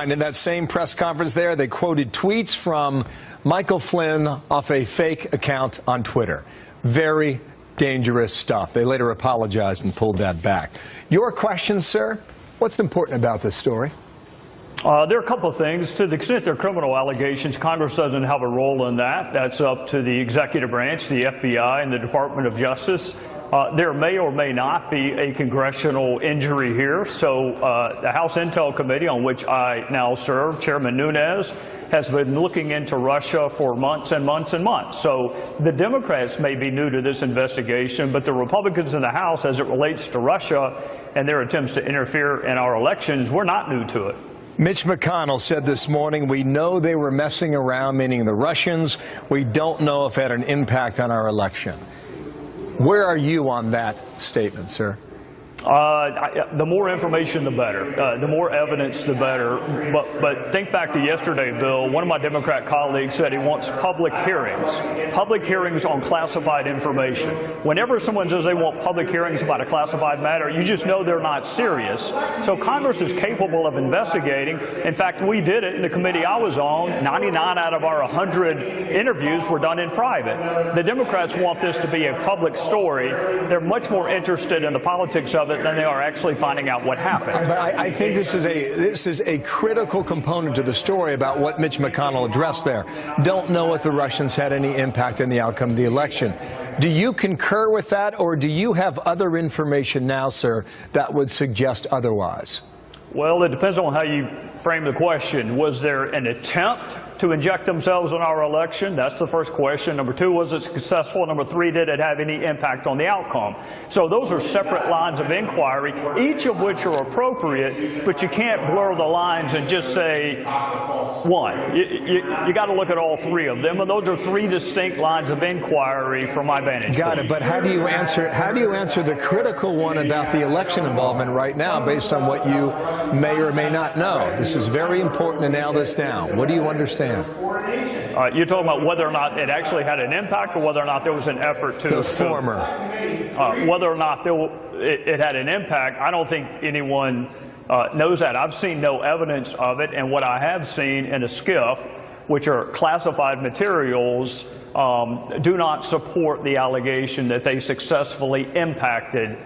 In that same press conference there, they quoted tweets from Michael Flynn off a fake account on Twitter. Very dangerous stuff. They later apologized and pulled that back. Your question, sir? What's important about this story? There are a couple of things. To the extent they're criminal allegations, Congress doesn't have a role in that. That's up to the executive branch, the FBI, and the Department of Justice. There may or may not be a congressional injury here. So the House Intel Committee, on which I now serve, Chairman Nunes, has been looking into Russia for months and months and months. So the Democrats may be new to this investigation, but the Republicans in the House, as it relates to Russia and their attempts to interfere in our elections, we're not new to it. Mitch McConnell said this morning, we know they were messing around, meaning the Russians. We don't know if it had an impact on our election. Where are you on that statement, sir? The more information, the better. The more evidence, the better. But think back to yesterday, Bill. One of my Democrat colleagues said he wants public hearings on classified information. Whenever someone says they want public hearings about a classified matter, you just know they're not serious. So Congress is capable of investigating. In fact, we did it in the committee I was on. 99 out of our 100 interviews were done in private. The Democrats want this to be a public story. They're much more interested in the politics of it than they are actually finding out what happened. But I think this is a critical component to the story about what Mitch McConnell addressed there. Don't know if the Russians had any impact in the outcome of the election. Do you concur with that, or do you have other information now, sir, that would suggest otherwise? Well, it depends on how you frame the question. Was there an attempt to inject themselves in our election? That's the first question. Number two, was it successful? Number three, did it have any impact on the outcome? So those are separate lines of inquiry, each of which are appropriate, but you can't blur the lines and just say one. You got to look at all three of them, and those are three distinct lines of inquiry from my vantage point. Got it. But how do you answer the critical one about the election involvement right now, based on what you may or may not know? This is very important to nail this down. What do you understand? You're talking about whether or not it actually had an impact, or whether or not there was an effort to... The former. Whether or not it had an impact, I don't think anyone knows that. I've seen no evidence of it, and what I have seen in a SCIF, which are classified materials, do not support the allegation that they successfully impacted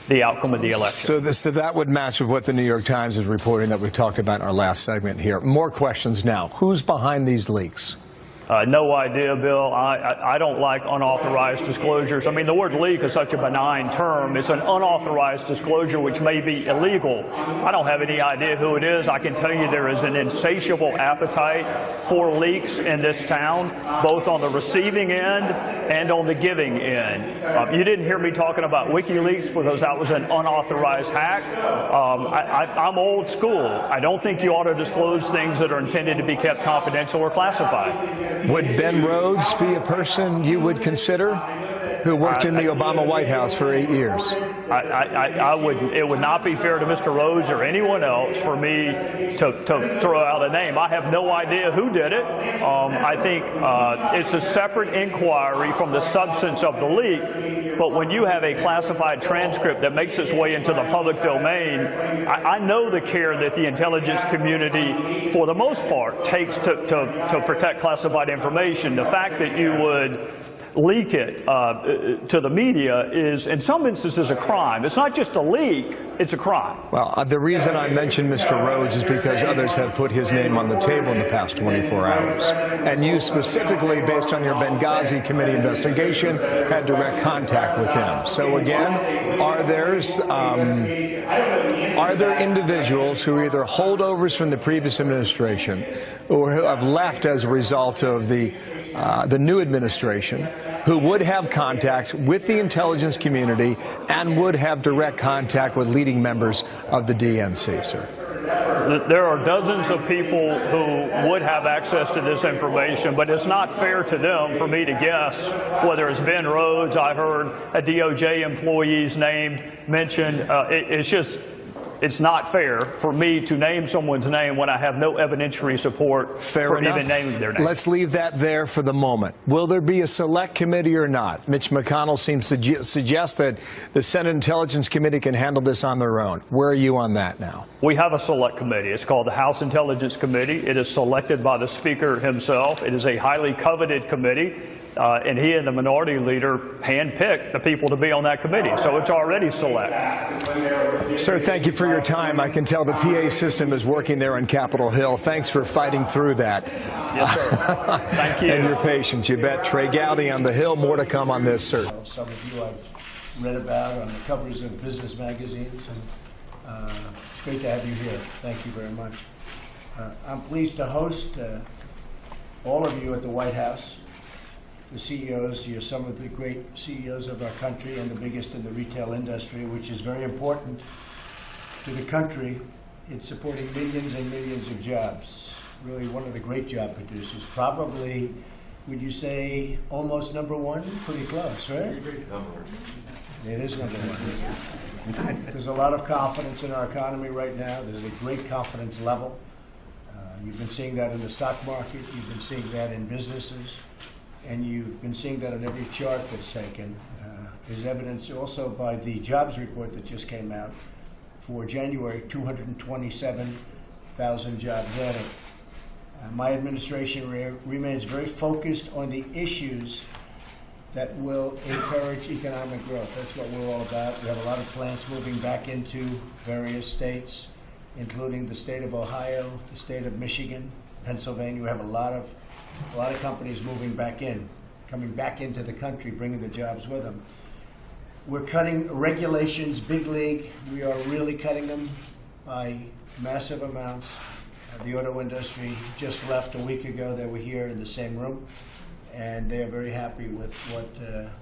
the outcome of the election. So that would match with what the New York Times is reporting that we talked about in our last segment here. More questions now. Who's behind these leaks? No idea, Bill. I don't like unauthorized disclosures. I mean, the word leak is such a benign term. It's an unauthorized disclosure, which may be illegal. I don't have any idea who it is. I can tell you there is an insatiable appetite for leaks in this town, both on the receiving end and on the giving end. You didn't hear me talking about WikiLeaks because that was an unauthorized hack. I'm old school. I don't think you ought to disclose things that are intended to be kept confidential or classified. Would Ben Rhodes be a person you would consider, who worked in the Obama White House for 8 years? It would not be fair to Mr. Rhodes or anyone else for me to throw out a name. I have no idea who did it. I think it's a separate inquiry from the substance of the leak. But when you have a classified transcript that makes its way into the public domain, I know the care that the intelligence community, for the most part, takes to protect classified information. The fact that you would leak it to the media is, in some instances, a crime. It's not just a leak, it's a crime. Well, the reason I mentioned Mr. Rhodes is because others have put his name on the table in the past 24 hours. And you specifically, based on your Benghazi committee investigation, had direct contact with him. So again, are there individuals who are either holdovers from the previous administration or who have left as a result of the new administration, who would have contacts with the intelligence community and would have direct contact with leading members of the DNC, sir? There are dozens of people who would have access to this information, but it's not fair to them for me to guess whether it's Ben Rhodes. I heard a DOJ employee's name mentioned. It's just It's not fair for me to name someone's name when I have no evidentiary support for even naming their name. Let's leave that there for the moment. Will there be a select committee or not? Mitch McConnell seems to suggest that the Senate Intelligence Committee can handle this on their own. Where are you on that now? We have a select committee. It's called the House Intelligence Committee. It is selected by the Speaker himself. It is a highly coveted committee. And he and the minority leader handpicked the people to be on that committee. So it's already select. Sir, thank you for your time. I can tell the PA system is working there on Capitol Hill. Thanks for fighting through that. Yes, sir. Thank you. And your patience. You bet. Trey Gowdy on the Hill. More to come on this, sir. Some of you I've read about on the covers of business magazines. And it's great to have you here. Thank you very much. I'm pleased to host all of you at the White House. The CEOs, you're some of the great CEOs of our country and the biggest in the retail industry, which is very important to the country. It's supporting millions and millions of jobs. Really one of the great job producers. Probably, would you say, almost number one? Pretty close, right? It is number one. There's a lot of confidence in our economy right now. There's a great confidence level. You've been seeing that in the stock market. You've been seeing that in businesses. And you've been seeing that on every chart that's taken. Is evidenced also by the jobs report that just came out for January, 227,000 jobs added. My administration remains very focused on the issues that will encourage economic growth. That's what we're all about. We have a lot of plants moving back into various states, including the state of Ohio, the state of Michigan, Pennsylvania. We have a lot of companies moving back in, coming back into the country, bringing the jobs with them. We're cutting regulations, big league. We are really cutting them by massive amounts. The auto industry just left a week ago. They were here in the same room, and they are very happy with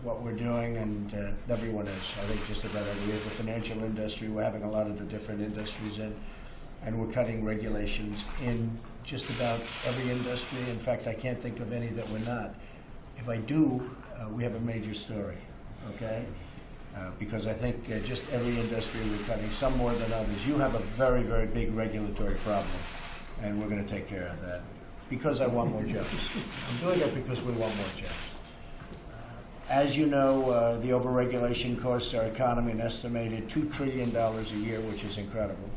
what we're doing, and everyone is. I think just about every year. The financial industry, we're having a lot of the different industries in, and we're cutting regulations in just about every industry. In fact, I can't think of any that we're not. If I do, we have a major story, okay? Because I think just every industry we're cutting, some more than others. You have a very, very big regulatory problem, and we're going to take care of that because I want more jobs. I'm doing it because we want more jobs. As you know, the overregulation costs our economy an estimated $2 trillion a year, which is incredible.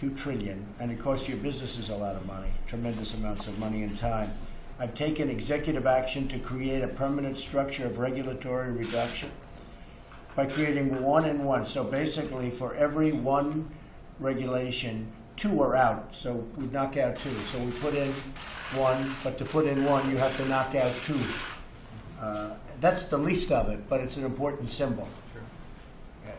$2 trillion, and it costs your businesses a lot of money, tremendous amounts of money and time. I've taken executive action to create a permanent structure of regulatory reduction by creating one and one. So basically, for every one regulation, two are out. So we knock out two. So we put in one, but to put in one, you have to knock out two. That's the least of it, but it's an important symbol.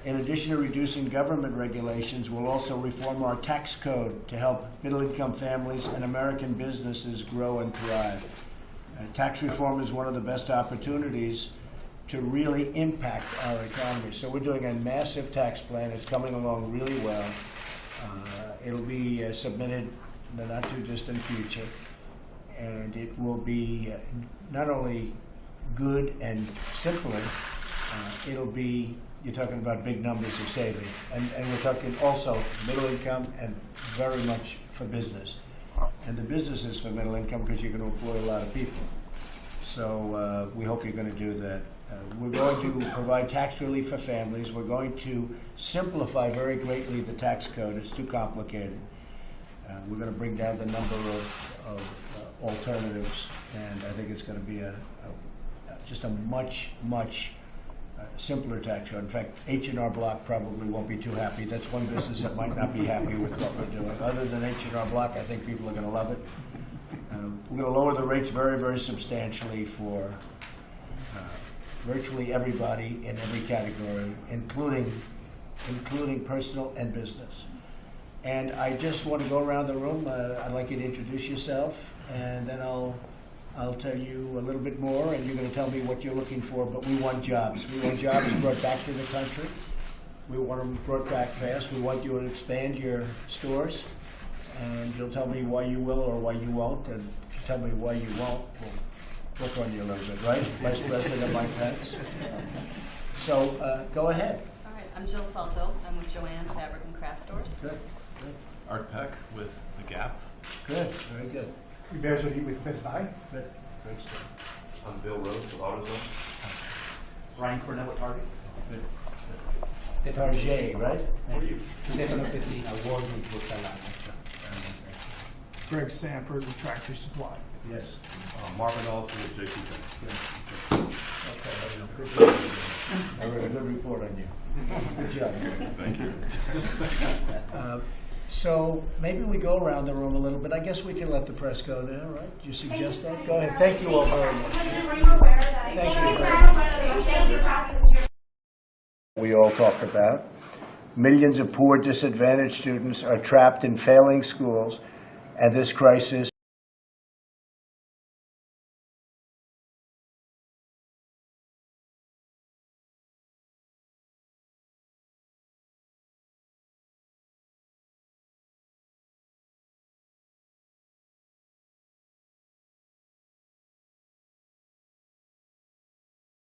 In addition to reducing government regulations, we'll also reform our tax code to help middle-income families and American businesses grow and thrive. Tax reform is one of the best opportunities to really impact our economy. So we're doing a massive tax plan. It's coming along really well. It'll be submitted in the not-too-distant future, and it will be not only good and simpler, it'll be, you're talking about big numbers of saving. And we're talking also middle income and very much for business. And the business is for middle income because you're going to employ a lot of people. So we hope you're going to do that. We're going to provide tax relief for families. We're going to simplify very greatly the tax code. It's too complicated. We're going to bring down the number of alternatives, and I think it's going to be just a much simpler tax code. In fact, H&R Block probably won't be too happy. That's one business that might not be happy with what we're doing. Other than H&R Block, I think people are going to love it. We're going to lower the rates very, very substantially for virtually everybody in every category, including personal and business. And I just want to go around the room. I'd like you to introduce yourself, and then I'll tell you a little bit more, and you're going to tell me what you're looking for. But we want jobs. We want jobs brought back to the country. We want them brought back fast. We want you to expand your stores, and you'll tell me why you will or why you won't. And if you tell me why you won't, we'll work on you a little bit, right? Vice President Mike Pence. So go ahead. All right. I'm Jill Salto. I'm with Joanne Fabric and Craft Stores. Good, good, Art Peck with The Gap. good, very good. Rebecca with Best Buy. Good, great stuff. I'm Bill Rhodes with AutoZone. Ryan Cornell with Target. Good, good. Target, right? Thank you. Definitely see award with Greg Sanford with Tractor Supply. Yes. Marvin Olson with JC Okay, I read a good report on you. Good job. Thank you. So maybe we go around the room a little bit. I guess we can let the press go now, right? Do you suggest that? Go ahead. Thank you all very much. Thank you very much. We all talk about. Millions of poor, disadvantaged students are trapped in failing schools, and this crisis